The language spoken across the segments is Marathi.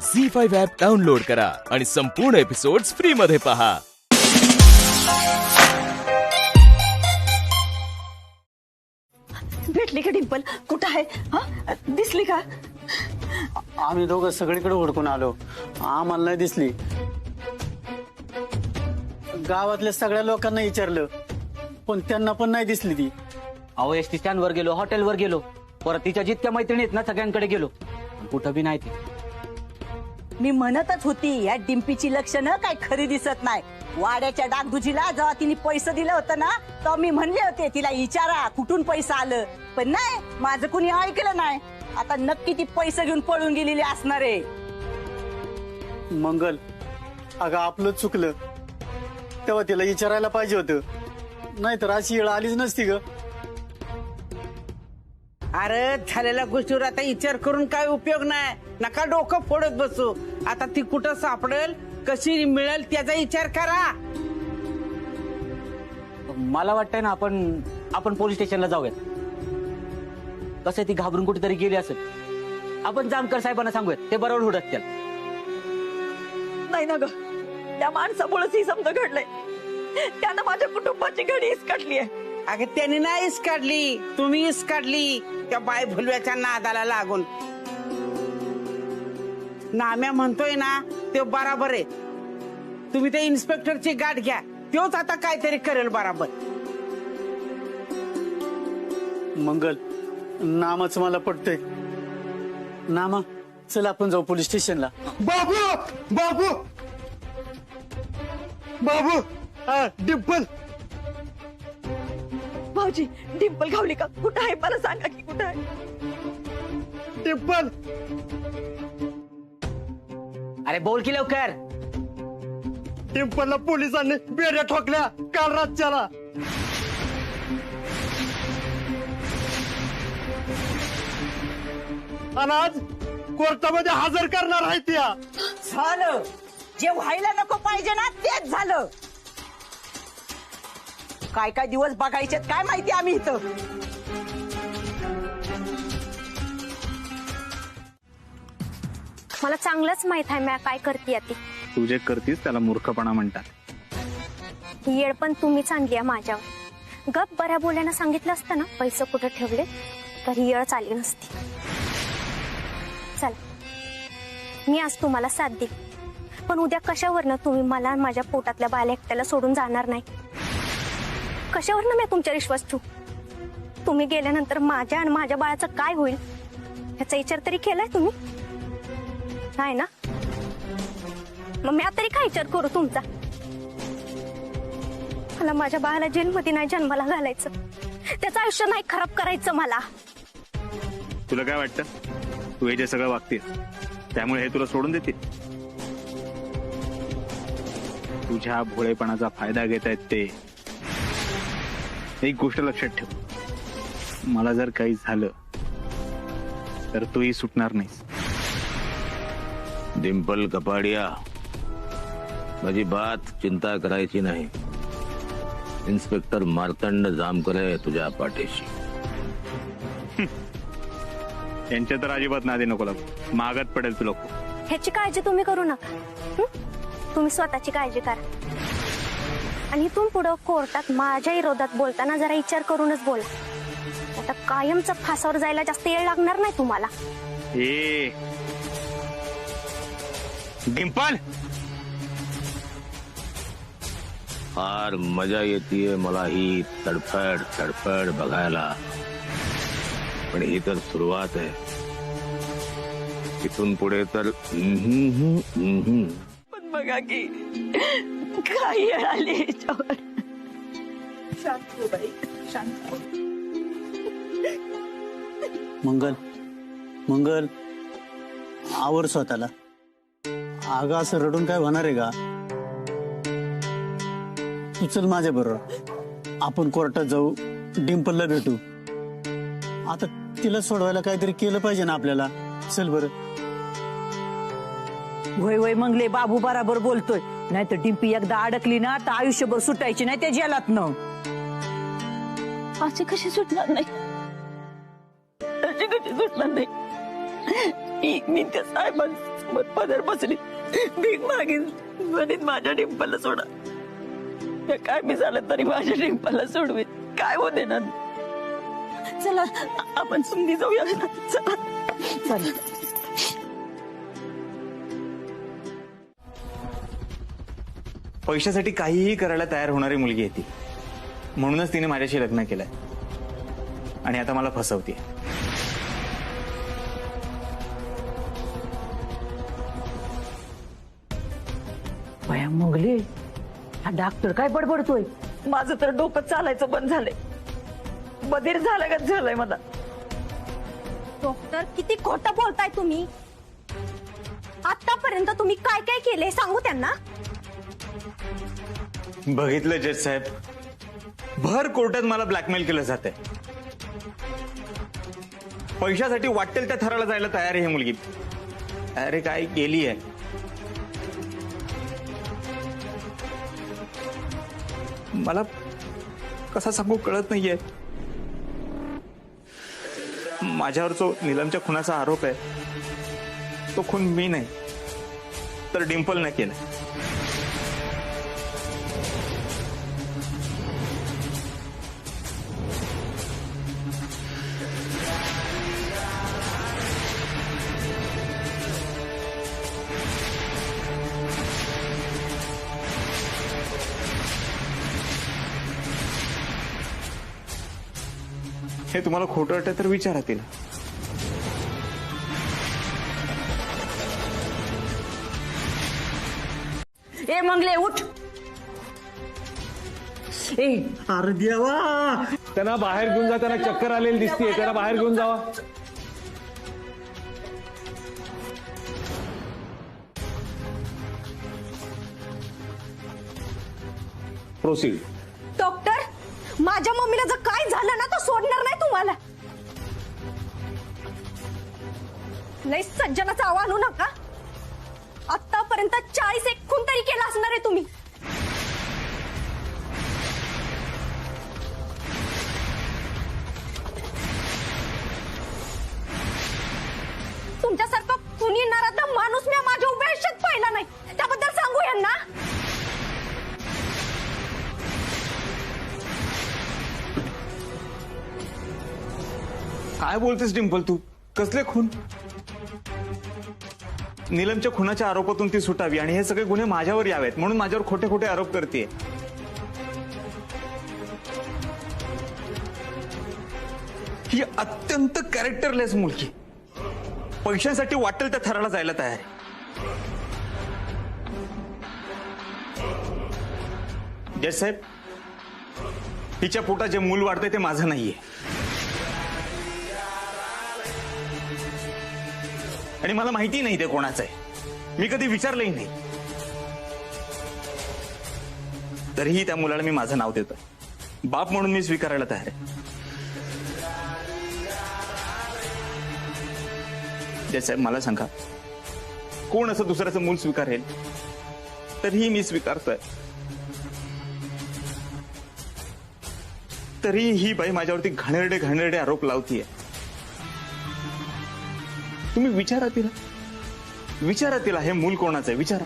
झी5 ॲप डाउनलोड करा आणि संपूर्ण एपिसोड्स फ्री मध्ये पहा. भेटली का डिंपल? कुठं आहे? हा दिसली का? आम्ही दोघं सगळीकडे हुडकून आलो, आम्हाला नाही दिसली. गावातल्या सगळ्या लोकांना विचारलं पण त्यांना पण नाही दिसली ती. अहो एसटी स्टँड वर गेलो, हॉटेलवर गेलो, परत तिच्या जितक्या मैत्रिणी आहेत ना सगळ्यांकडे गेलो, कुठं बी नाही ती. मी म्हणतच होती या डिंपीची लक्षणं काय खरी दिसत नाही. वाड्याच्या डागदुजीला जेव्हा तिने पैसे दिलं होतं ना तेव्हा मी म्हणले होते तिला विचारा कुठून पैसा आलं, पण नाही, माझं कुणी ऐकलं नाही. आता नक्की ती पैसे घेऊन पळून गेलेली असणार आहे. मंगल, अगं आपलं चुकलं, तेव्हा तिला विचारायला पाहिजे होतं, नाहीतर अशी वेळ आलीच नसती ग. अरे झालेल्या गोष्टीवर आता विचार करून काय उपयोग नाही. नका डोकं फोडत बसू. आता ती कुठं सापडेल, कशी मिळेल त्याचा विचार करा. मला वाटतंय ना आपण पोलीस स्टेशनला जाऊयात. कसं ती घाबरून कुठेतरी गेली असेल. आपण जामकर साहेबांना सांगूयात, ते बरोबर हुडकतील. नाही ना ग, त्या माणसामुळेच ही समज घडलंय. त्यानं माझ्या कुटुंबाची घडी इसकटली आहे. अगे त्यांनी नाही इस काढली, तुम्ही इस काढली त्या बाय भुलव्याच्या नादाला लागून. नाम्या म्हणतोय ना ते बराबर आहे. तुम्ही त्या इन्स्पेक्टरची गाठ घ्या, तोच आता काहीतरी करेल बराबर. मंगल, नामच मला पटतंय. नामा, चल आपण जाऊ पोलीस स्टेशनला. बाबू बाबू बाबू डिंपल भाऊजी, डिंपल घावली का? कुठं आहे मला सांगा की कुठं आहे? डिंपल अरे बोल की लवकर. डिंपलला पोलिसांनी बेड्या ठोकल्या काल रातच्याला. आणि आज कोर्टामध्ये हजर करणार आहे त्या. झालं जे व्हायला नको पाहिजे ना तेच झालं. काय काय दिवस बघायचे काय माहिती आम्ही इथं. मला चांगलंच माहित आहे मी काय करते ती. तू जे करतीस त्याला मूर्खपणा म्हणतात. ही येड पण तुम्हीच आणली आहे माझ्यावर. गप बऱ्या बोलायला सांगितलं असतं ना पैसे कुठे ठेवले तर ही येळ चालली नसती. चल, मी आज तुम्हाला साथ दिली, पण उद्या कशावरनं तुम्ही मला आणि माझ्या पोटातल्या बाला एकट्याला सोडून जाणार नाही? कशावरनं मी तुमच्या विश्वास ठेवू? तुम्ही गेल्यानंतर माझ्या आणि माझ्या बाळाचं काय होईल याचा विचार तरी केलाय तुम्ही? नाही ना? मग मी आता तरी काय विचार करू तुमचा? मला माझ्या बाळाला जेलमध्ये नाही जन्माला घालायचं, त्याचं आयुष्य नाही खराब करायचं मला. तुला काय वाटतं, तू हे जे सगळं वागतेस त्यामुळे हे तुला सोडून देतील? तुझ्या भोळेपणाचा फायदा घेत आहेत ते. एक गोष्ट लक्षात ठेव, मला जर काही झालं तर तूही सुटणार नाहीस. डिंपल कपाडिया, माझी बात चिंता करायची नाही. इन्स्पेक्टर मार्तंड जामकर आहे तुझ्या पाठीशी. यांच्या तर अजिबात नादी नको लागू, मागात पडेल तू लोक. ह्याची काळजी तुम्ही करू नका. तुम्ही स्वतःची काळजी करा. आणि इथून पुढं कोर्टात माझ्या विरोधात बोलताना जरा विचार करूनच बोला. आता कायमचं फासावर जायला जास्त वेळ लागणार नाही तुम्हाला. ए डिंपल, फार मजा येते मला ही तडफड तडफड बघायला, पण ही तर सुरुवात आहे. इथून पुढे तर पण बघा की काय येळ आली याच्यावर. शांत हो बाई, शांत हो. मंगल, मंगल, आवर स्वतःला. अगं असं रडून काय होणार आहे का? तू चल माझ्या बरोबर, आपण कोर्टात जाऊ, डिंपलला भेटू. आता तिला सोडवायला काहीतरी केलं पाहिजे ना आपल्याला. चल बरं. वय वय मंगले, बाबू बराबर बोलतोय. नाही तर डिंपी एकदा अडकली ना तर आयुष्यभर सुटायची नाही त्या जेलात न. अशी कशी सुटणार नाही, अशी कशी सुटणार नाही. मी त्या साहेबांसोबत पदर बसली भीक मागेन म्हणेन माझ्या डिंपलला सोडा. काय मी झालं तरी माझ्या डिंपलला सोडवेन. काय हो देणार. चला आपण समधी जाऊया. चला चला. पैशासाठी काहीही करायला तयार होणारी मुलगी आहे ती. म्हणूनच तिने माझ्याशी लग्न केलंय आणि आता मला फसवते. बया मुगले, हा डॉक्टर काय बडबडतोय. माझं तर डोकं चालायचं बंद झालंय. बधीर झालंय मला. डॉक्टर किती खोटं बोलताय तुम्ही. आतापर्यंत तुम्ही काय काय केले सांगू त्यांना. बघितलं जज साहेब, भर कोर्टात मला ब्लॅकमेल केलं जातंय. पैशासाठी वाटेल त्या थराला जायला तयार आहे ही मुलगी. अरे काय गेली आहे. मला कसा सांगू कळत नाहीये. माझ्यावर जो नीलमच्या खुनाचा आरोप आहे तो खून मी नाही तर डिंपलने केला. हे तुम्हाला खोटं वाटतं तर विचारा तिला. ए मंगले उठ. अरे देवा, त्यांना बाहेर घेऊन जा. त्यांना चक्कर आलेली दिसते. त्यांना बाहेर घेऊन जावा. प्रोसीड. डॉक्टर, माझ्या मम्मीला जर काय झालं ना तर सोडणार नाही तुम्हाला. लय सज्जनाचा आवा आणू नका. आतापर्यंत 40 एक खून तरी केला असणार आहे तुम्ही. तुमच्यासारखा खुनी नाराचा माणूस मी माझ्या उभ्या आयुष्यात पाहिला नाही. त्याबद्दल सांगू यांना. काय बोलतेस डिंपल तू. कसले खून. नीलमच्या खुनाच्या आरोपातून ती सुटावी आणि हे सगळे गुन्हे माझ्यावर यावेत म्हणून माझ्यावर खोटे खोटे आरोप करते. ही अत्यंत कॅरेक्टरलेस मुलगी पैशांसाठी वाटेल त्या थराला जायला तयार आहे. जज साहेब, हिच्या पोटात जे मूल वाढतंय ते माझं नाहीये आणि मला माहिती नाही ते कोणाचं आहे. मी कधी विचारलंही नाही. तरीही त्या मुलाला मी माझं नाव देतो. बाप म्हणून मी स्वीकारायला तयार आहे. जज साहेब, मला सांगा, कोण असं दुसऱ्याचं मूल स्वीकारेल. तरीही मी स्वीकारतोय. तरी ही बाई माझ्यावरती घाणेरडे घाणेरडे आरोप लावतीये. तुम्ही विचारा तिला हे मूल कोणाचं आहे विचारा.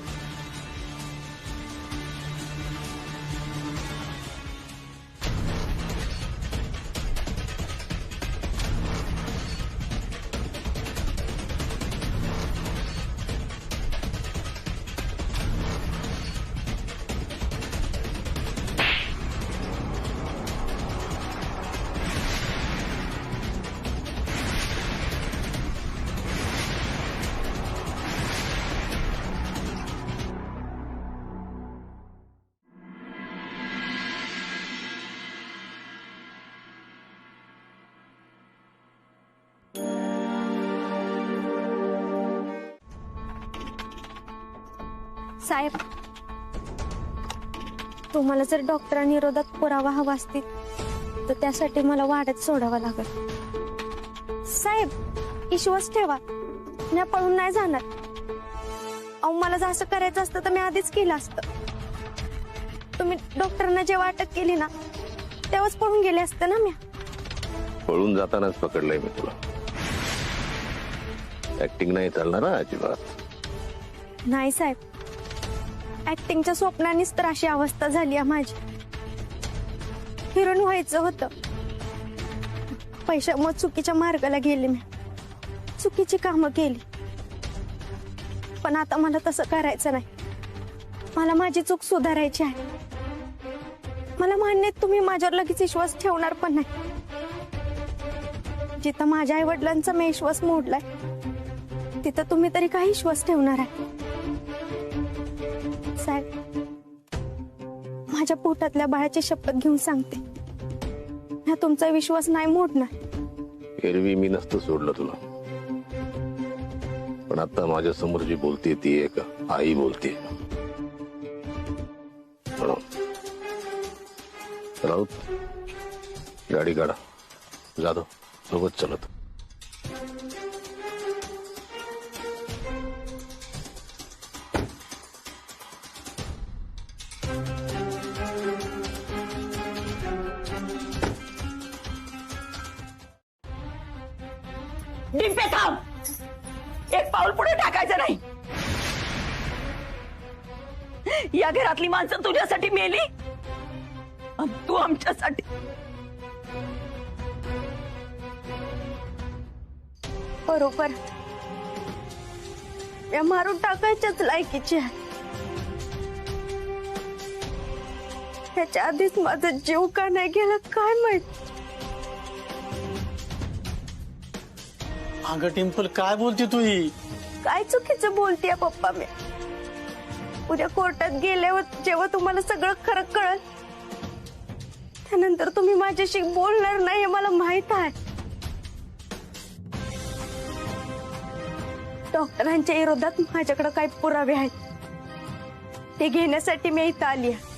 साहेब, तुम्हाला जर डॉक्टरांविरोधात पुरावा हवा असतील तर त्यासाठी मला वाड्यात सोडावं लागेल. साहेब, विश्वास ठेवा, मी पळून नाही जाणार. अहो, मला जर असं करायचं असतं तर मी आधीच केलं असतं. तुम्ही डॉक्टरांना जेव्हा अटक केली ना तेव्हाच पळून गेले असते ना. मी पळून जातानाच पकडलंय मी तुला. ऍक्टिंग नाही चालणार ना अजिबात. नाही साहेब, ऍक्टिंगच्या स्वप्नानेच तर अशी अवस्था झाली आहे माझी. हिरोईन व्हायचं होतं, पैशामुळे चुकीच्या मार्गाला गेले मी, चुकीची कामं केली. पण आता मला तसं करायचं नाही. मला माझी चूक सुधारायची आहे. मला मान्य आहे तुम्ही माझ्यावर लगेच विश्वास ठेवणार पण नाही. जिथं माझ्या आई वडिलांचा मी विश्वास मोडलाय तिथं तुम्ही तरी काही विश्वास ठेवणार आहे. साहेब, माझ्या पोटातल्या बाळाची शपथ घेऊन सांगते, मी तुमचा विश्वास नाही मोडणार. एरवी मी नसतं सोडलं तुला, पण आता माझ्या समोर जी बोलते ती एक आई बोलते. राऊत, गाडी काढा, जाधव सोबत चलत. डिंपे थांब, एक पाऊल पुढे टाकायचं नाही. या घरातली माणसं तुझ्यासाठी मेली आणि तू आमच्यासाठी. बरोबर, या मारून टाकायच्याच लायकीची आहे. त्याच्या आधीच माझा जीव का नाही गेला काय माहित. अगं टिम्पल, काय बोलते तू ही? काय चुकीचं बोलतेय पप्पा मी. उद्या कोर्टात गेल्यावर जेव्हा तुम्हाला सगळं खरं कळल त्यानंतर तुम्ही माझ्याशी बोलणार नाही हे मला माहित आहे. डॉक्टरांच्या विरोधात माझ्याकडे काही पुरावे आहेत ते घेण्यासाठी मी इथं आली आहे.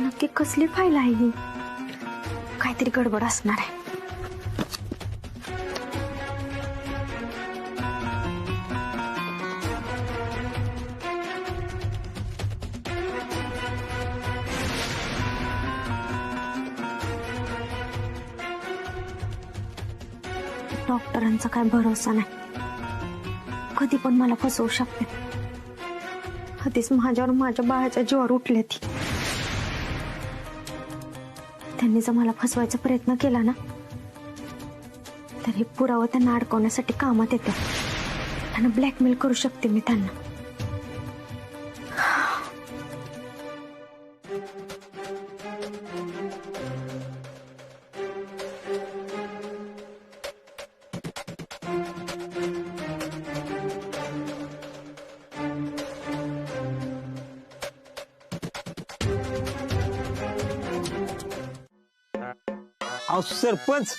नक्की कसली फाईल आहे ही? काहीतरी गडबड असणार आहे. डॉक्टरांचा काय भरोसा नाही, कधी पण मला फसवू शकते. आधीच माझ्यावर माझ्या बाळाच्या जीवावर उठले ती. त्यांनी जर मला फसवायचा प्रयत्न केला ना तर हे पुरावा त्यांना अडकवण्यासाठी कामात येते. त्यांना ब्लॅकमेल करू शकते मी त्यांना. अहो सरपंच,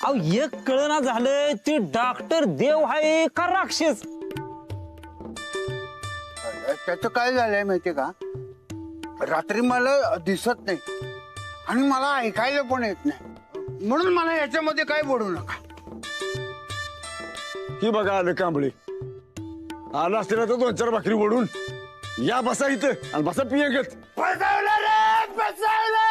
अहो एक कळना झालंय ते डॉक्टर देव आहे का राक्षस? त्याचं काय झालंय माहितीये का, रात्री मला दिसत नाही आणि मला ऐकायला पण येत नाही, म्हणून मला याच्यामध्ये काय बोलू नका. ही बघा आलं कांबळे, आलं असते ना तर 2-4 भाकरी ओढून या बसा इथं आणि बसा पियगत. फसवलं रे, फसवलं.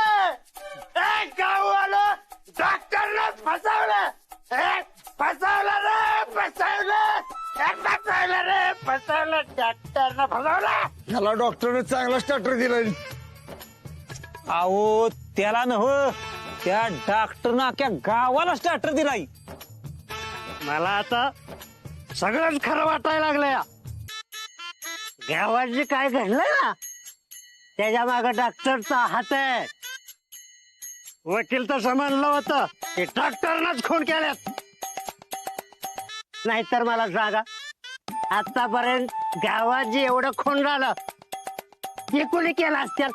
गाव आलं, डॉक्टरलाच फसवलं. फसवलं रे, फसवलं. फसवलं रे, फसवलं. डॉक्टरनं फसवलं. ह्याला डॉक्टरने चांगला स्टार्टर दिलाय. अहो त्याला नव, त्या डॉक्टरनं अख्ख्या गावाला स्टार्टर दिलाय. मला आता सगळंच खरं वाटायला लागलंय. गावात जे काय घडलंय ना त्याच्या मागे डॉक्टरचा हात आहे. वकील तर म्हणलं होतं की डॉक्टरनंच खून केल्यात. नाहीतर मला सांगा, आतापर्यंत गावात जे एवढं खून झालं ते कोणी केलं असतं?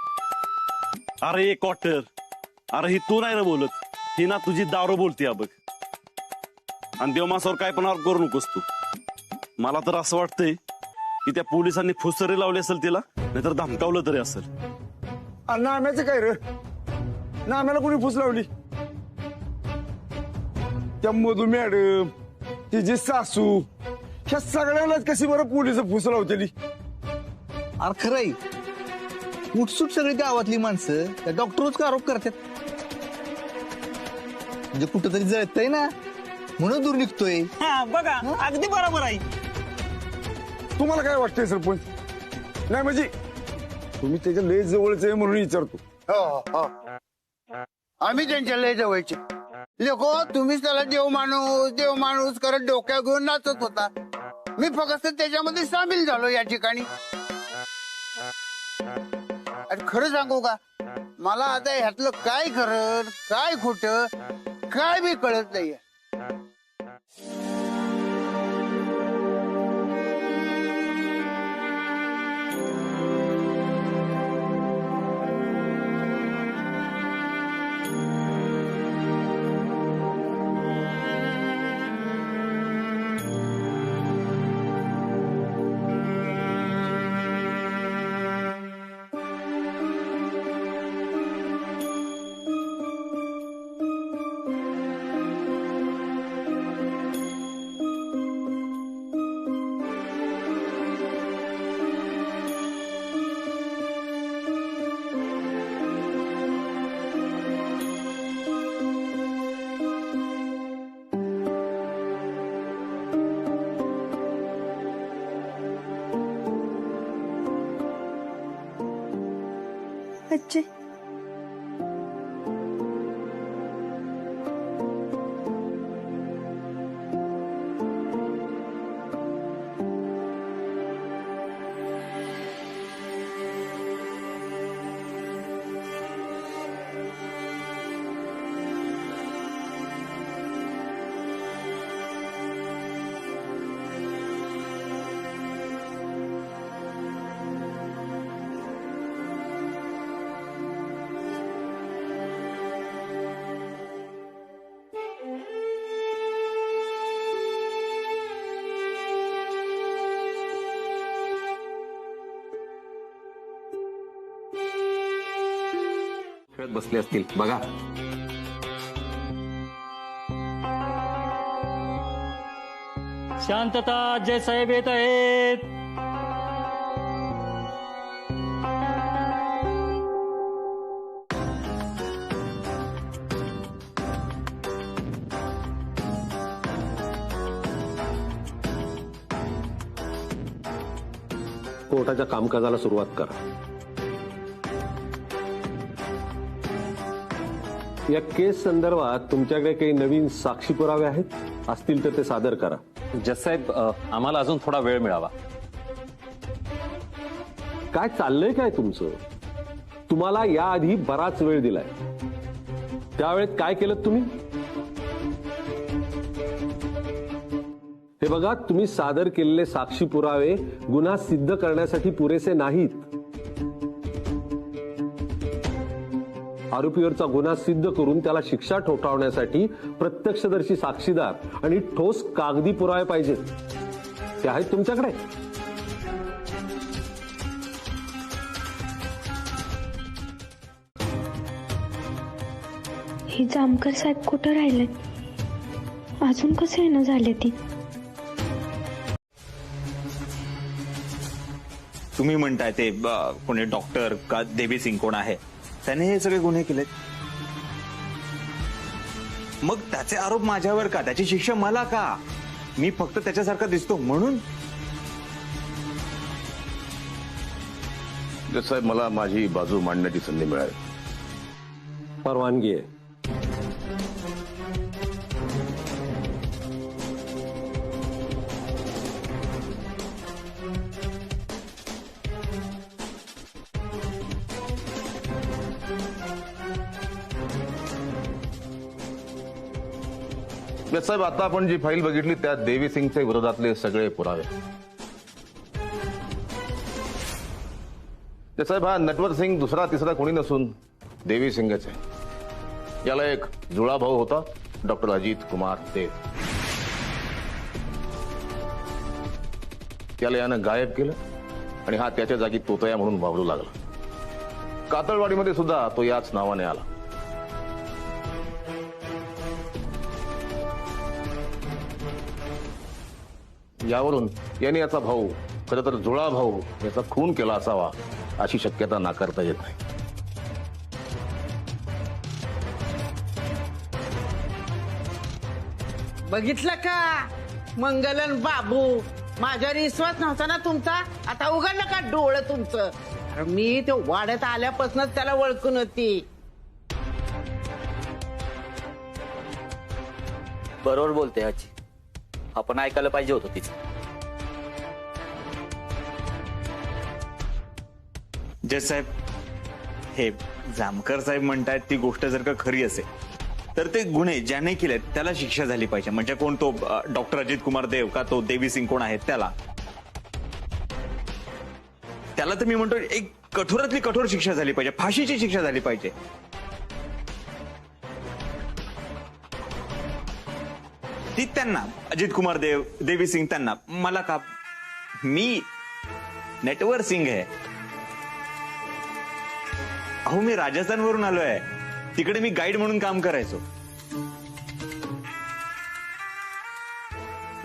अरे क्वार्टर, अरे ही तू नाही ना बोलत, ही ना तुझी दारू बोलते बघ. आणि देवमासावर काय पण करू नकोस तू. मला तर असं वाटतंय की त्या पोलिसांनी फुसरे लावले असेल तिला, नाहीतर धमकावलं तरी असेल. नाम्याचं काय रे? नाम्याला कोणी फुस लावली? त्या मधू मॅडम, तिची सासू, ह्या सगळ्यालाच कशी बरं पोलिस फुस लावतेली? अरे खरंय उठसूट सगळी गावातली माणसं त्या डॉक्टरच का आरोप करतात म्हणजे कुठंतरी जळतंय ना म्हणून दूर निघतोय. बघा अगदी बरोबर आहे. तुम्हाला काय वाटतंय सरपंच? नाही म्हणजे तुम्ही त्याच्या लय जवळच आहे म्हणून विचारतो. हो आम्ही त्यांच्या लय जवळचे लोको. तुम्हीच त्याला देव माणूस करत डोक्या घेऊन नाचत होता. मी फक्त त्याच्यामध्ये सामील झालो या ठिकाणी. अरे खरं सांगू का, मला आता ह्यातलं काय खरं काय खोटं काय बी कळत नाहीये. आजी बसले असतील बघा. शांतता. जय साहेब येत आहेत. कोर्टाच्या कामकाजाला सुरुवात करा. या केस संदर्भात तुमच्याकडे काही नवीन साक्षी पुरावे आहेत असतील तर ते सादर करा. जज साहेब आम्हाला अजून थोडा वेळ मिळावा. काय चाललंय काय तुमचं? तुम्हाला याआधी बराच वेळ दिलाय. त्यावेळेत काय केलं तुम्ही? हे बघा, तुम्ही सादर केलेले साक्षी पुरावे गुन्हा सिद्ध करण्यासाठी पुरेसे नाहीत. आरोपीवरचा गुन्हा सिद्ध करून त्याला शिक्षा ठोठावण्यासाठी प्रत्यक्षदर्शी साक्षीदार आणि ठोस कागदी पुरावे पाहिजेत. ते आहेत तुमच्याकडे? ही जामकर साहेब कुठं राहिले? अजून कसं येणं झाले ती? तुम्ही म्हणताय ते कोणी डॉक्टर का देवी सिंग कोण आहे त्याने हे सगळे गुन्हे केलेत. मग त्याचे आरोप माझ्यावर का? त्याची शिक्षा मला का? मी फक्त त्याच्यासारखा दिसतो म्हणून? साहेब मला माझी बाजू मांडण्याची संधी मिळाली. परवानगी आहे. साहेब आता आपण जी फाईल बघितली त्यात देवी सिंगच्या विरोधातले सगळे पुरावे. साहेब हा नटवर सिंग दुसरा तिसरा कोणी नसून देवी सिंगच आहे. याला एक जुळा भाऊ होता, डॉक्टर अजित कुमार देव. त्याला यानं गायब केलं आणि हा त्याच्या जागी तोतया म्हणून वावरू लागला. कातळवाडीमध्ये सुद्धा तो याच नावाने आला. यावरून याने याचा भाऊ खरं तर जुळा भाऊ याचा खून केला असावा अशी शक्यता नाकारता येत नाही. बघितलं का मंगलन बाबू, माझ्यावर विश्वास नव्हता ना तुमचा, आता उघडलं का डोळं तुमचं? अरे मी ते वाड्यात आल्यापासूनच त्याला ओळखून होती. बरोबर बोलते आजी, आपण ऐकायला पाहिजे होतं तिचं. जज साहेब, हे जामकर साहेब म्हणतायत ती गोष्ट जर का खरी असेल तर ते गुन्हे ज्याने केलेत त्याला शिक्षा झाली पाहिजे. म्हणजे कोण तो डॉक्टर अजित कुमार देव का तो देवी सिंग कोण आहेत त्याला तर मी म्हणतो एक कठोरातली कठोर शिक्षा झाली पाहिजे, फाशीची शिक्षा झाली पाहिजे. ती त्यांना अजित कुमार देव, देवी सिंग त्यांना, मला का? मी नेटवर्क सिंग आहे. अहो मी राजस्थान वरून आलोय, तिकडे मी गाईड म्हणून काम करायचो.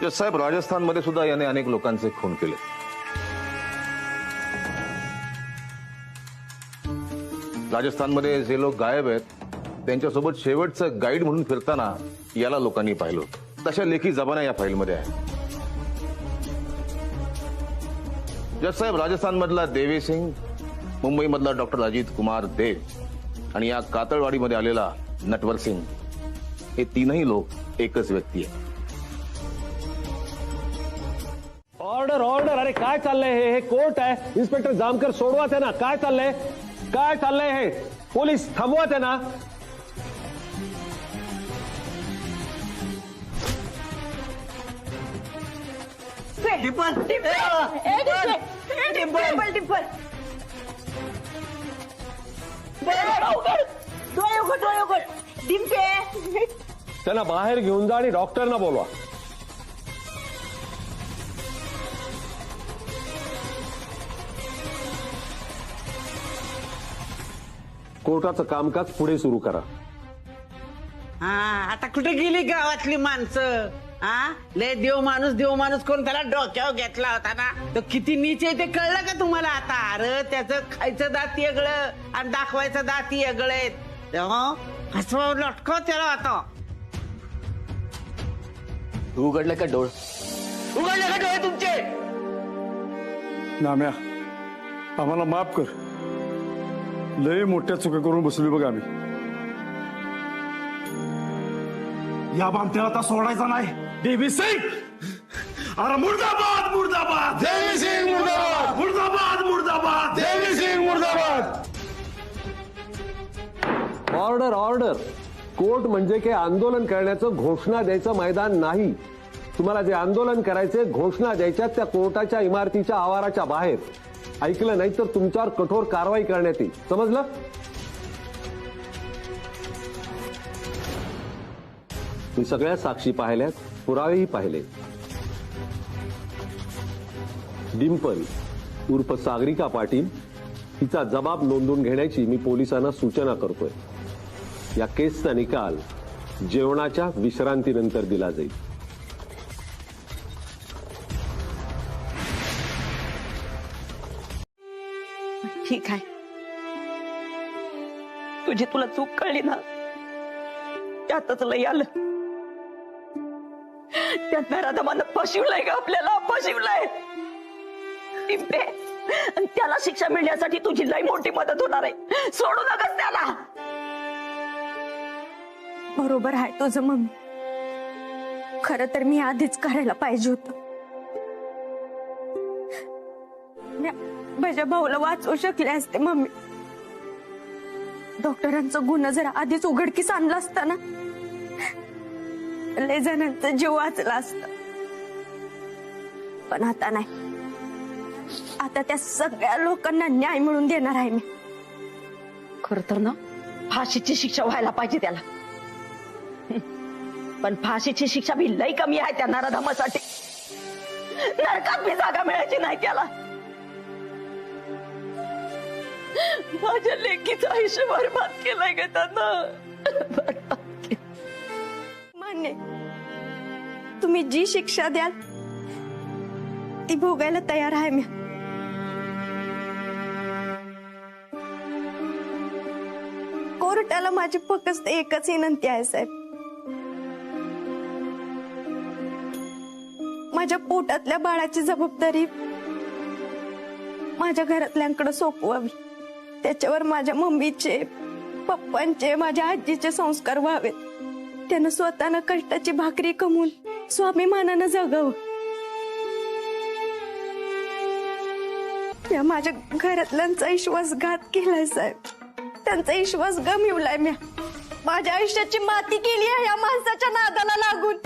साहेब, राजस्थानमध्ये सुद्धा याने अनेक लोकांचे खून केले. राजस्थानमध्ये जे लोक गायब आहेत त्यांच्यासोबत शेवटचं गाईड म्हणून फिरताना याला लोकांनी पाहिलं होतं. तशा लेखी जबाना या फाईलमध्ये आहे. जज साहेब, राजस्थानमधला देवी सिंग, मुंबईमधला डॉक्टर अजित कुमार देव आणि या कातळवाडीमध्ये आलेला नटवर सिंग, हे तीनही लोक एकच व्यक्ती आहे. Order order. अरे काय चाललंय हे कोर्ट आहे. इन्स्पेक्टर जामकर सोडवा त्यांना. काय चाललंय, काय चाललंय हे? पोलीस थांबवा त्यांना. त्यांना बाहेर घेऊन जा आणि डॉक्टरना बोलवा. कोर्टाचं कामकाज पुढे सुरू करा. हा, आता कुठे गेली गावातली माणसं? हा, लय देव माणूस कोण त्याला डोक्यावर घेतला होता ना, तो किती नीच आहे ते कळलं का तुम्हाला आता? अरे त्याचं खायचं दात वेगळं आणि दाखवायचं दात वेगळं. हसवा लटकव त्याला आता. उघडलं का डोळ? उघडले का डोळे तुमचे? नाम्या, आम्हाला माफ कर. लय मोठ्या चुका करून बसलोय बघ आम्ही. या बामट्याला आता सोडायचा नाही. देवी सिंग, अरे मुर्दाबाद मुर्दाबाद. देवी सिंग मुर्दाबाद. मुर्दाबाद मुर्दाबाद. देवी सिंग मुर्दाबाद. Order order. कोर्ट म्हणजे काही आंदोलन करण्याचं, घोषणा द्यायचं मैदान नाही. तुम्हाला जे आंदोलन करायचे, घोषणा द्यायच्या, त्या कोर्टाच्या इमारतीच्या आवाराच्या बाहेर. ऐकलं नाही तर तुमच्यावर कठोर कारवाई करण्यात येईल. समजलं? मी सगळ्या साक्षी पाहिल्यात, पुरावेही पाहिले. डिंपल उर्फ सागरिका पाटील हिचा जबाब नोंदवून घेण्याची मी पोलिसांना सूचना करतोय. या केसचा निकाल जेवणाच्या विश्रांतीनंतर दिला जाईल. ठीक आहे, तुझी तुला चूक कळली ना, त्यातच लय आलं. त्या नराधमानं फसवलंय का आपल्याला, फसवलंय. टिंपे, त्याला शिक्षा मिळण्यासाठी तुझी लय मोठी मदत होणार आहे. सोडू नकस त्याला. बरोबर आहे तुझं मम्मी. खरं तर मी आधीच करायला पाहिजे होतं. माझ्या भाऊला वाचवू शकले असते मम्मी. डॉक्टरांचं गुन्हा जर आधीच उघडकीस आणलं असतं ना, लय जणांचा जीव वाचला असता. पण आता नाही. आता त्या सगळ्या लोकांना न्याय मिळवून देणार आहे मी. खर तर ना फाशीची शिक्षा व्हायला पाहिजे त्याला. पण फाशीची शिक्षा भी लई कमी आहे त्या नराधमासाठी. नरकात भी जागा मिळायची नाही त्याला. माझ्या लेकीचं आयुष्य बरबाद केलंय ग त्यानं. मान्य, तुम्ही जी शिक्षा द्याल ती भोगायला तयार आहे मी. कोर्टाला माझी फक्त एकच विनंती आहे साहेब, माझ्या पोटातल्या बाळाची जबाबदारी माझ्या घरातल्यांकडे सोपवावी. त्याच्यावर माझ्या मम्मीचे, पप्पांचे, माझ्या आजीचे संस्कार व्हावेत. त्यानं स्वतःनं कष्टाची भाकरी कमवून स्वाभिमानानं जगावं. त्या माझ्या घरातल्यांचा विश्वासघात केलाय साहेब. त्यांचा विश्वास गमिवलाय म्या. माझ्या आयुष्याची माती केली आहे या माणसाच्या नादाला लागून.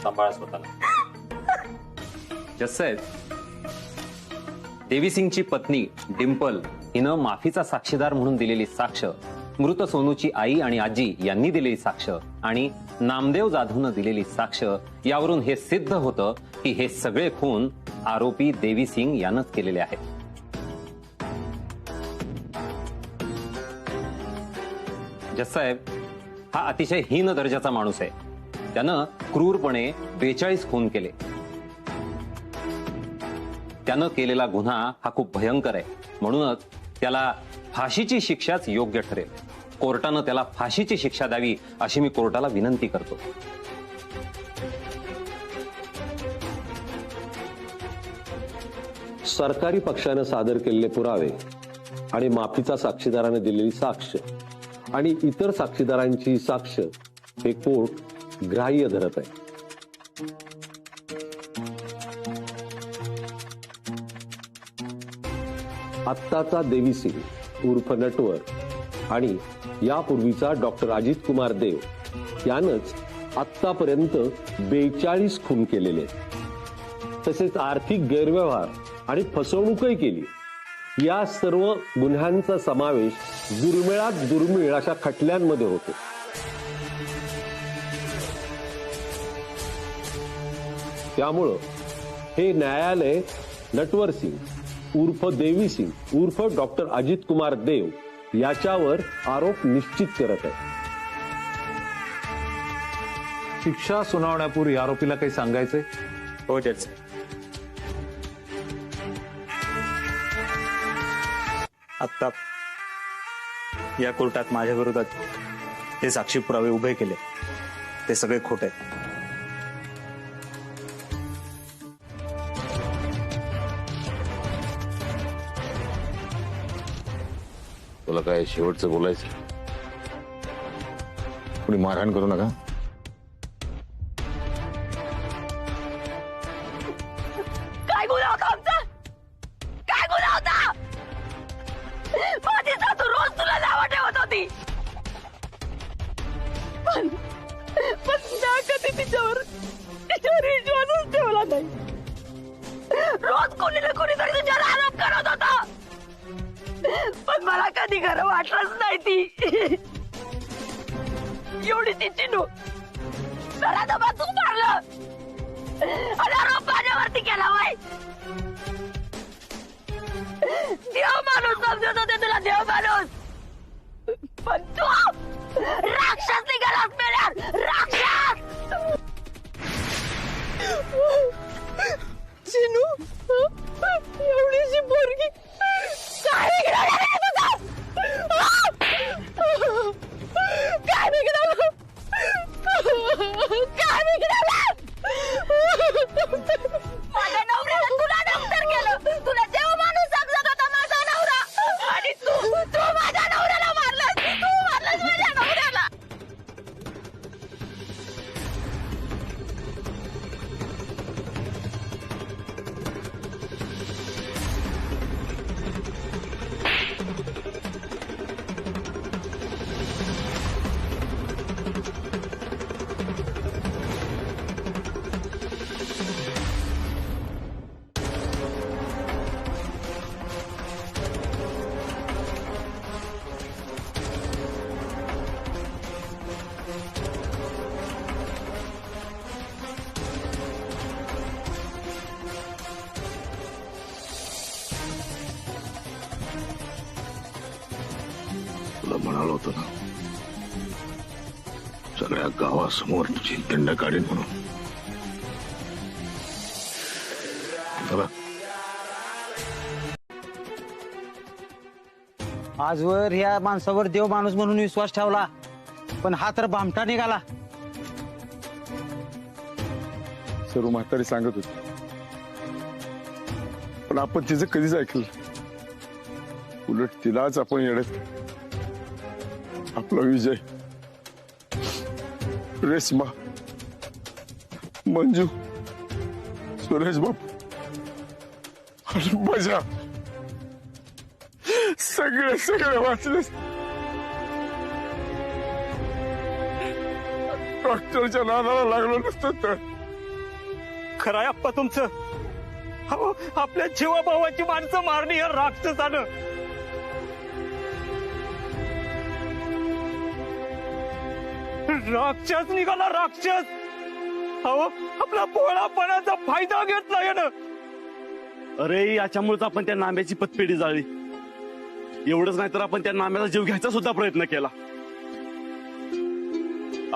सांभाळा स्वतःला. जससाहेब, देवी सिंगची पत्नी डिंपल हिनं माफीचा साक्षीदार म्हणून दिलेली साक्ष, मृत सोनूची आई आणि आजी यांनी दिलेली साक्ष आणि नामदेव जाधवनं दिलेली साक्ष यावरून हे सिद्ध होतं की हे सगळे खून आरोपी देवी सिंग यानंच केलेले आहेत. जससाहेब हा अतिशय हीन दर्जाचा माणूस आहे. त्यानं क्रूरपणे 42 खून केले. त्यानं केलेला गुन्हा हा खूप भयंकर आहे. म्हणूनच त्याला फाशीची शिक्षाच योग्य ठरेल. कोर्टानं त्याला फाशीची शिक्षा द्यावी अशी मी कोर्टाला विनंती करतो. सरकारी पक्षानं सादर केलेले पुरावे आणि माफीचा साक्षीदाराने दिलेली साक्ष आणि इतर साक्षीदारांची साक्ष हे कोर्ट ग्राह्य धरत आहे. आत्ताचा देवी सिंग उर्फ नटवर आणि यापूर्वीचा डॉक्टर अजित कुमार देव यानंच आत्तापर्यंत 42 खून केलेले, तसेच आर्थिक गैरव्यवहार आणि फसवणूकही केली. या सर्व गुन्ह्यांचा समावेश दुर्मिळात दुर्मिळ अशा खटल्यांमध्ये होतो. त्यामुळं हे न्यायालय नटवर सिंग उर्फ देवी सिंग उर्फ डॉक्टर अजित कुमार देव याच्यावर आरोप निश्चित करत आहे. शिक्षा सुनावण्यापूर्वी आरोपीला काही सांगायचंय? हो जज. आत्ता या कोर्टात माझ्या विरोधात जे साक्षी पुरावे उभे केले ते सगळे खोटे आहेत. तुला काय शेवटचं बोलायचं? कोणी मारहाण करू नका. काय गुन्हा होता आमचा? काय गुन्हा होता? माझी सासू रोज तुला नावं ठेवत होती, पण ना कधी तिच्यावर विश्वासच ठेवला नाही. रोज कोणी ना कोणीतरी तुझ्यावर आरोप करत होता, पण मला कधी खरं वाटलंच नाही. ती एवढी ती चिनू जरा दबा तू मारलं आणि आरोप माझ्यावरती केला. वाय देव माणूस समजत होते तुला, देव माणूस, पण तू राक्षस निघालास मेल्यात, राक्षस. चिनू एवढीशी पोरगी काय बिघडवलं? काय बिघडवलं? काय बिघडवलं? माझ्या नवऱ्याला तुला डॉक्टर केलं, तुला देव माणूस समजत होता माझा नवरा, आणि तू माझ्या नवऱ्याला मारलास. तू मारलास माझ्या नवऱ्याला. तुला म्हणालो होतो ना, सगळ्या गावासमोर तुझी दंड काढीन म्हणून. आजवर ह्या माणसावर देव माणूस म्हणून विश्वास ठेवला, पण हा तर भामटा निघाला. सर्व म्हातारी सांगत होती, पण आपण तिचं कधीच ऐकलं. उलट तिलाच आपण येण्यात आपला विजय, रेश्मा, मंजू, सुरेश बापू आणि मजा सगळे वाचले. डॉक्टरच्या नादाला लागलो नसतं तर. खरंय आप्पा तुमचं. अहो, आपल्या जीवाभावाची माणसं मारणी या राक्षसानं. राक्षस निघाला, राक्षस. अहो, आपला भोळापणाचा फायदा घेतला यानं. अरे याच्यामुळेच आपण त्या नाम्याची पतपेढी जाळली. एवढंच नाही तर आपण त्या नाम्याचा जीव घ्यायचा सुद्धा प्रयत्न केला.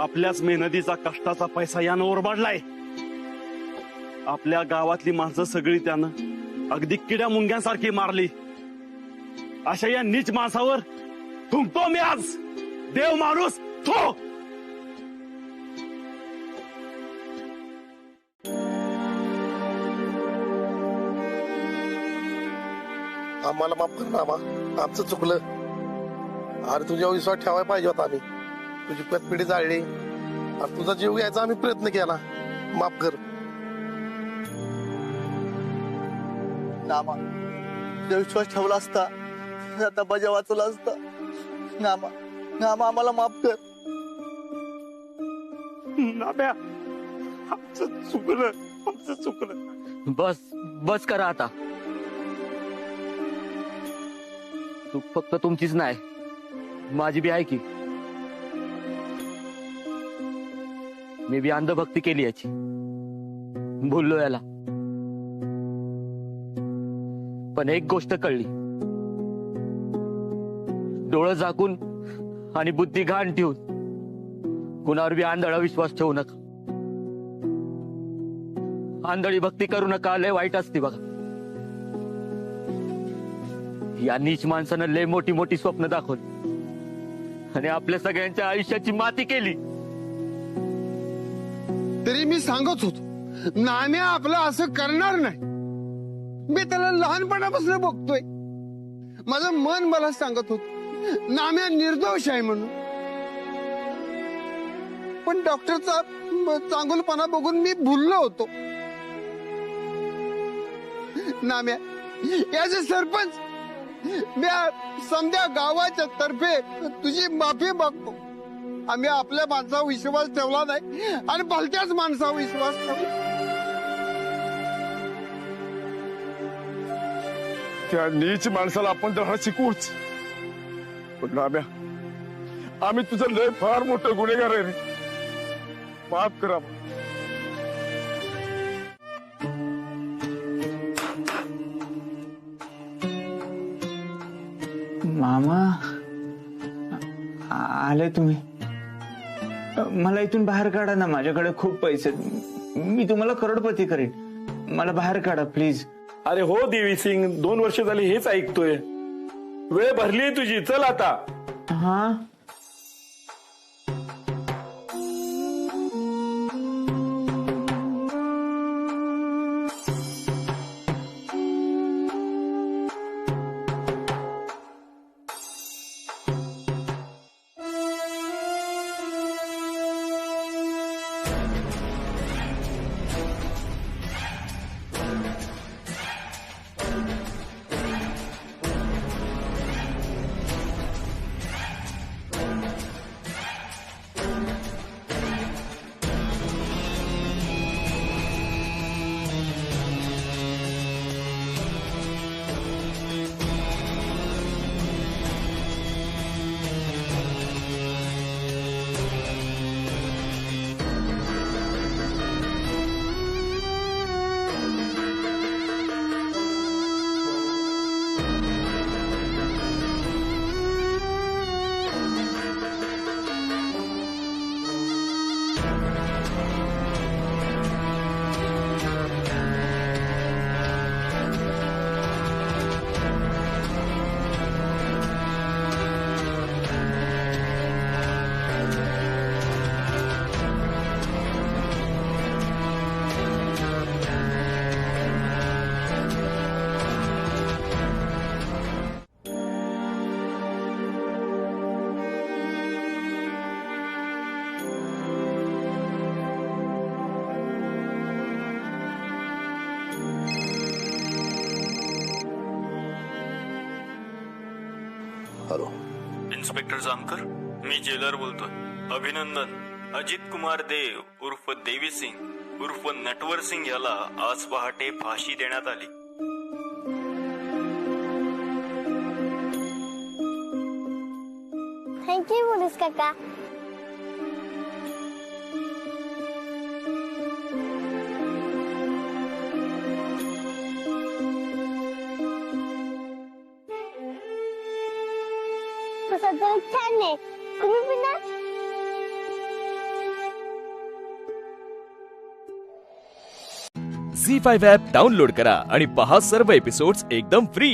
आपल्याच मेहनतीचा कष्टाचा पैसा यानं ओरबाडलाय. आपल्या गावातली माणसं सगळी त्यानं अगदी किड्या मुंग्यांसारखी मारली. अशा या नीच माणसावर थुंकतो मी आज, देव माणूस थो. आम्हाला माफ कर नामा, आमचं चुकलं. अरे तुझ्यावर विश्वास ठेवायला पाहिजे होता आम्ही. तुझी पतपिढी जाळली आणि तुझा जीव घ्यायचा आम्ही प्रयत्न केला. माफ कर नामा. तुझ्या विश्वास ठेवला असता आता बजा वाचवला असता. नामा नामा आम्हाला माफ कर. नाम्या, आमचं चुकलं. बस करा आता. चूक फक्त तुमचीच नाही, माझी बी आहे की. मी बी अंधभक्ती केली याची, बोललो याला. पण एक गोष्ट कळली, डोळं झाकून आणि बुद्धी घाण ठेवून कुणावर बी आंधळा विश्वास ठेवू नका. आंधळी भक्ती करू नका, लय वाईट असते बघा. या नीच माणसानं लय मोठी मोठी स्वप्न दाखवली आणि आपल्या सगळ्यांच्या आयुष्याची माती केली. तरी मी सांगत होतो नाम्या आपलं असं करणार नाही. मी त्याला लहानपणापासून बघतोय. माझं मन मला सांगत होत नाम्या निर्दोष आहे म्हणून. पण डॉक्टरचा चांगुलपणा बघून मी भुललो होतो. नाम्या याचे सरपंच, मी समध्या गावाच्या तर्फे तुझी माफी मागतो. आम्ही आपल्या माणसावर विश्वास ठेवला नाही आणि भलत्याच माणसावर विश्वास ठेवला. त्या नीच माणसाला आपण धडा शिकवूच. पण नाम्या, आम्ही तुझं लय फार मोठं गुन्हेगार आहे रे. माफ करा. मामा आले तुम्ही. मला इथून बाहेर काढा ना. माझ्याकडे खूप पैसे, मी तुम्हाला करोडपती करेन. मला बाहेर काढा प्लीज. अरे हो देवी सिंग, 2 वर्ष झाली हेच ऐकतोय. वेळ भरली तुझी, चल आता. हा हॅलो, इन्स्पेक्टर जामकर, मी जेलर बोलतोय. अभिनंदन. अजित कुमार देव उर्फ देवी सिंग उर्फ नटवर सिंग याला आज पहाटे फाशी देण्यात आली. थँक्यू पोलीस काका. छान आहे. तुम्ही पिणार? झी5 ॲप डाउनलोड करा आणि पहा सर्व एपिसोड्स एकदम फ्री.